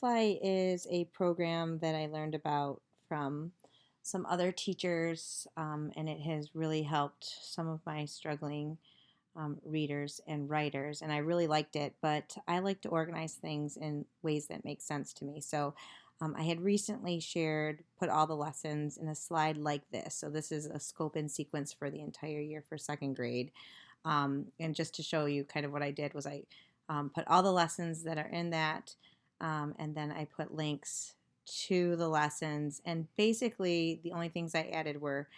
UFLI is a program that I learned about from some other teachers, and it has really helped some of my struggling readers and writers, and I really liked it, but I like to organize things in ways that make sense to me. So I had recently put all the lessons in a slide like this. So this is a scope and sequence for the entire year for second grade. And just to show you kind of what I did was I put all the lessons that are in that, and then I put links to the lessons. And basically, the only things I added were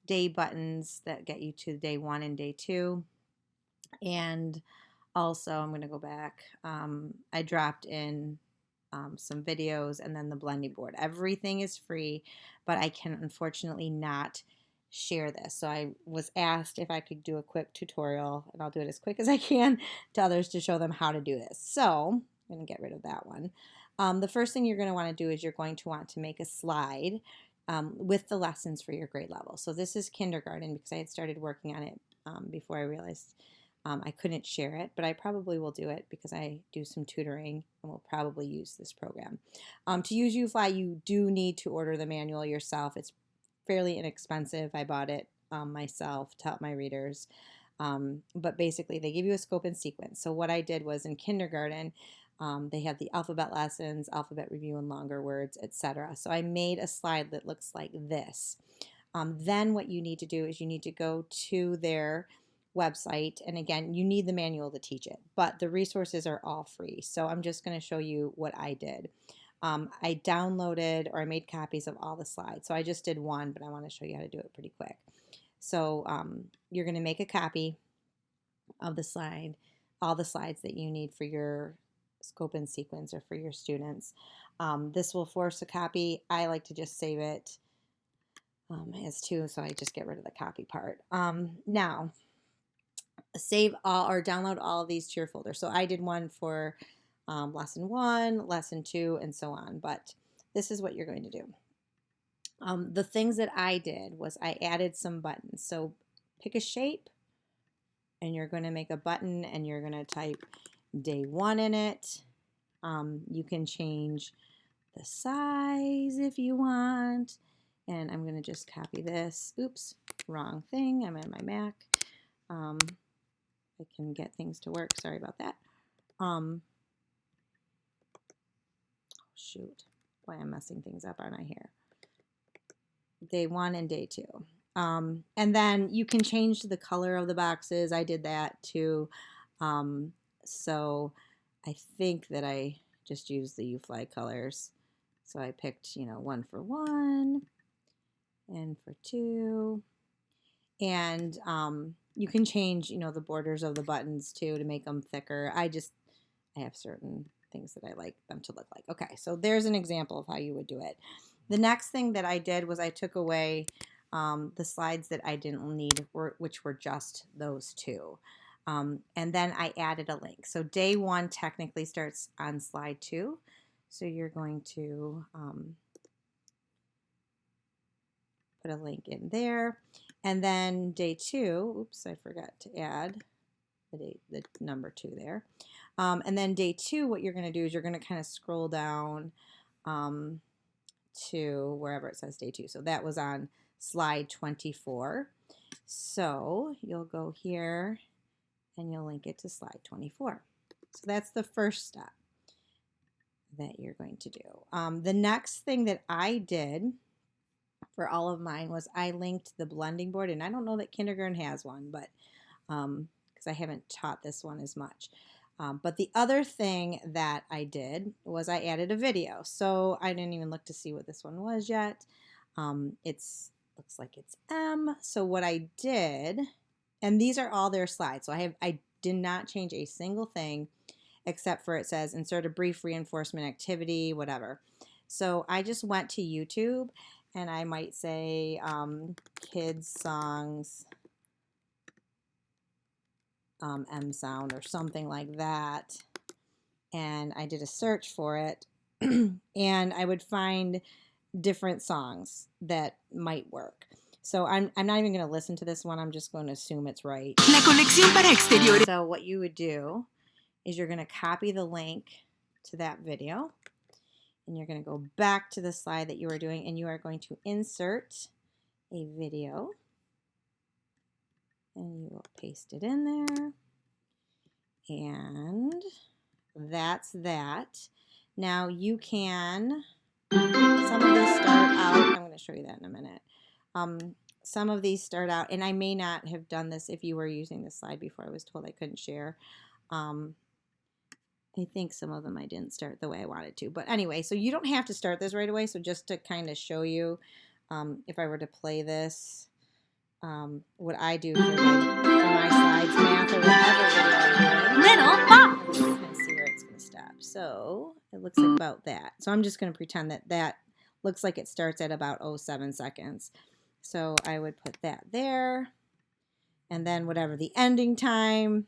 day buttons that get you to day 1 and day 2. And also, I'm going to go back. I dropped in some videos and then the blending board. Everything is free, but I can unfortunately not share this. So I was asked if I could do a quick tutorial, and I'll do it as quick as I can to others to show them how to do this. So I'm going to get rid of that one. The first thing you're going to want to do is you're going to want to make a slide with the lessons for your grade level. So this is kindergarten because I had started working on it before I realized I couldn't share it, but I probably will do it because I do some tutoring and will probably use this program. To use UFLI, you do need to order the manual yourself. It's fairly inexpensive. I bought it myself to help my readers. But basically, they give you a scope and sequence. So what I did was in kindergarten, they have the alphabet lessons, alphabet review and longer words, etc. So I made a slide that looks like this. Then what you need to do is you need to go to their website, and again, you need the manual to teach it, but the resources are all free. So I'm just going to show you what I did. I downloaded or I made copies of all the slides. So I just did one, but I want to show you how to do it pretty quick. So you're going to make a copy of the slide, all the slides that you need for your scope and sequence or for your students. This will force a copy. I like to just save it as two, so I just get rid of the copy part. Now, save all or download all of these to your folder. So I did one for lesson 1, lesson 2, and so on, but this is what you're going to do. The things that I did was I added some buttons. So pick a shape, and you're going to make a button, and you're going to type day 1 in it. You can change the size if you want, and I'm going to just copy this. Oops, wrong thing. I'm in my Mac. I can get things to work. Sorry about that. Oh, shoot. Boy, I'm messing things up, aren't I here? Day 1 and day 2. And then you can change the color of the boxes. I did that too. So I think that I just used the UFLI colors. So I picked, 1 for 1 and for 2. And you can change, the borders of the buttons too to make them thicker. I have certain things that I like them to look like. Okay, so there's an example of how you would do it. The next thing that I did was I took away the slides that I didn't need, which were just those 2. And then I added a link. So day 1 technically starts on slide 2. So you're going to put a link in there. And then day 2, oops, I forgot to add the number 2 there. And then day 2, what you're going to do is you're going to kind of scroll down to wherever it says day 2. So that was on slide 24. So you'll go here and you'll link it to slide 24. So that's the first step that you're going to do. The next thing that I did for all of mine was I linked the blending board, and I don't know that kindergarten has one, but because I haven't taught this one as much. But the other thing that I did was I added a video. So I didn't even look to see what this one was yet. Looks like it's M. So what I did, and these are all their slides. So I did not change a single thing except for it says insert a brief reinforcement activity, whatever. So I just went to YouTube and I might say kids songs M sound or something like that, and I did a search for it and I would find different songs that might work. So I'm not even going to listen to this one. I'm just going to assume it's right. La conexión para exteriores. So what you would do is you're going to copy the link to that video, and you're going to go back to the slide that you were doing, and you are going to insert a video, and you will paste it in there, and that's that. Now you can, some of these start out, I'm going to show you that in a minute. Some of these start out, and I may not have done this if you were using this slide before. I was told I couldn't share. I think some of them I didn't start the way I wanted to. But anyway, so you don't have to start this right away. So just to kind of show you, if I were to play this, what I do for my slides, math, or whatever video I'm doing. Little box. Kind of see where it's going to stop. So it looks like about that. So I'm just going to pretend that that looks like it starts at about 07 seconds. So I would put that there. And then whatever the ending time,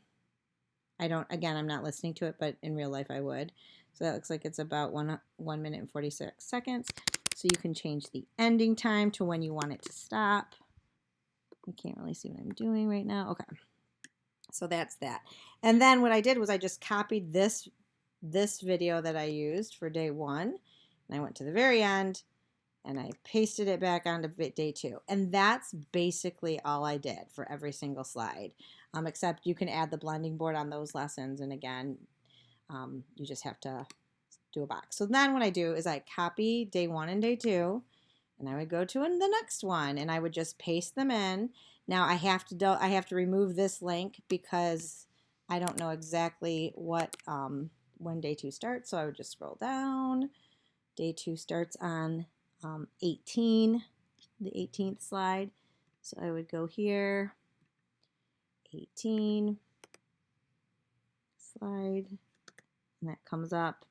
again, I'm not listening to it, but in real life I would. So that looks like it's about 1 minute and 46 seconds. So you can change the ending time to when you want it to stop. I can't really see what I'm doing right now. Okay. So that's that. And then what I did was I just copied this video that I used for day 1. And I went to the very end and I pasted it back onto day 2. And that's basically all I did for every single slide. Except you can add the blending board on those lessons. And again, you just have to do a box. So then what I do is I copy day 1 and day 2, and I would go to the next one, and I would just paste them in. Now I have to remove this link because I don't know exactly what when day 2 starts. So I would just scroll down. Day 2 starts on 18, the 18th slide. So I would go here. 18 slide, and that comes up.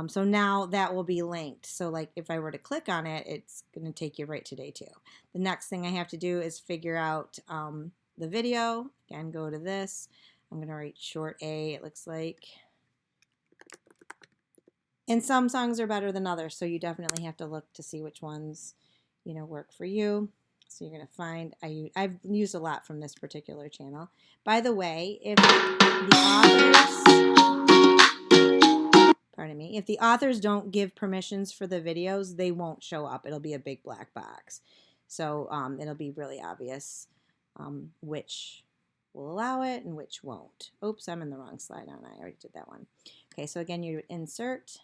So now that will be linked. So like if I were to click on it, it's going to take you right to day 2. The next thing I have to do is figure out the video. Again, go to this. I'm going to write short A, it looks like. And some songs are better than others, so you definitely have to look to see which ones, work for you. So you're going to find, I've used a lot from this particular channel. By the way, if the authors don't give permissions for the videos, they won't show up. It'll be a big black box. So it'll be really obvious which will allow it and which won't. Oops, I'm in the wrong slide, aren't I? I already did that one. Okay, so again, you insert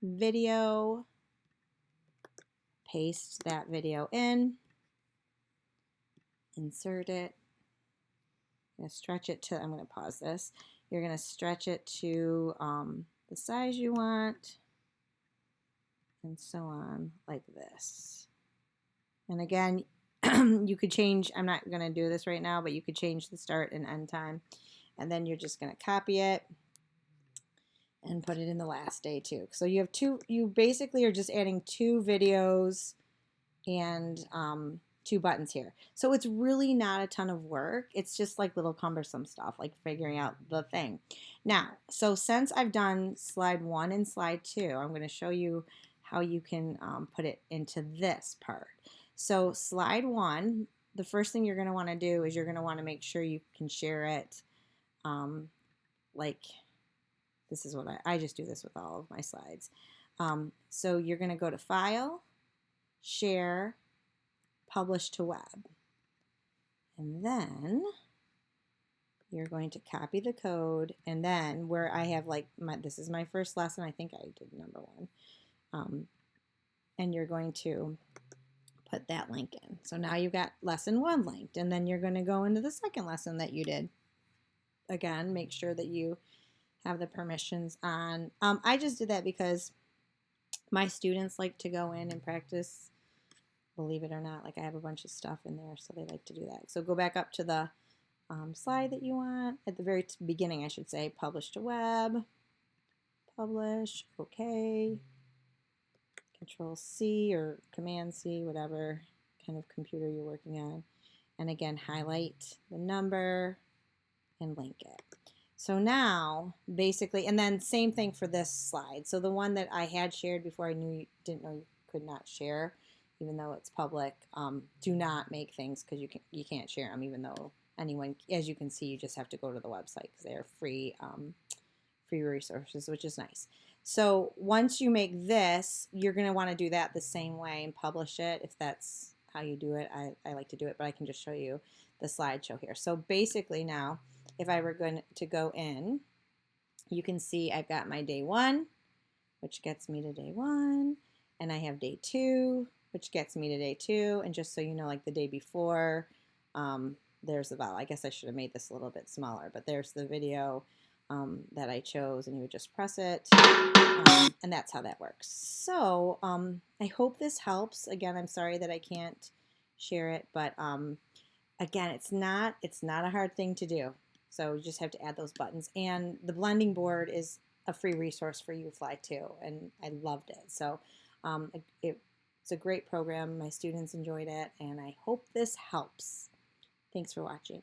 video, paste that video in. Insert it. I'm going to stretch it to, I'm going to pause this. You're going to stretch it to the size you want, and so on, like this. And again, you could change, I'm not going to do this right now, but you could change the start and end time. And then you're just going to copy it and put it in the last day too. So you have you basically are just adding 2 videos and 2 buttons here. So it's really not a ton of work. It's just like little cumbersome stuff, like figuring out the thing. Now, so since I've done slide 1 and slide 2, I'm going to show you how you can put it into this part. So slide 1, the first thing you're going to want to do is you're going to want to make sure you can share it. Like this is what I just do this with all of my slides. So you're going to go to File, Share, Publish to Web. And then you're going to copy the code, and then where I have like this is my first lesson, I think I did number 1. And you're going to put that link in. So now you've got lesson 1 linked, and then you're going to go into the second lesson that you did. Again, make sure that you have the permissions on. I just did that because my students like to go in and practice. Believe it or not, like I have a bunch of stuff in there, so they like to do that. So go back up to the slide that you want. At the very beginning, I should say, publish to web, publish, okay, Control C or Command C, whatever kind of computer you're working on. And again, highlight the number and link it. So now, basically, and then same thing for this slide. So the one that I had shared before, I didn't know you could not share, even though it's public. Do not make things because you can't share them, even though anyone, as you can see, you just have to go to the website because they are free resources, which is nice. So once you make this, you're going to want to do that the same way and publish it if that's how you do it. I like to do it, but I can just show you the slideshow here. So basically now, if I were going to go in, you can see I've got my day 1, which gets me to day 1, and I have day 2, which gets me to day 2, and just so you know, like the day before, there's the vowel. I guess I should have made this a little bit smaller, but there's the video that I chose, and you would just press it, and that's how that works. So I hope this helps. Again, I'm sorry that I can't share it, but again, it's not a hard thing to do. So you just have to add those buttons, and the blending board is a free resource for UFLI too, and I loved it. So it's a great program. My students enjoyed it, and I hope this helps. Thanks for watching.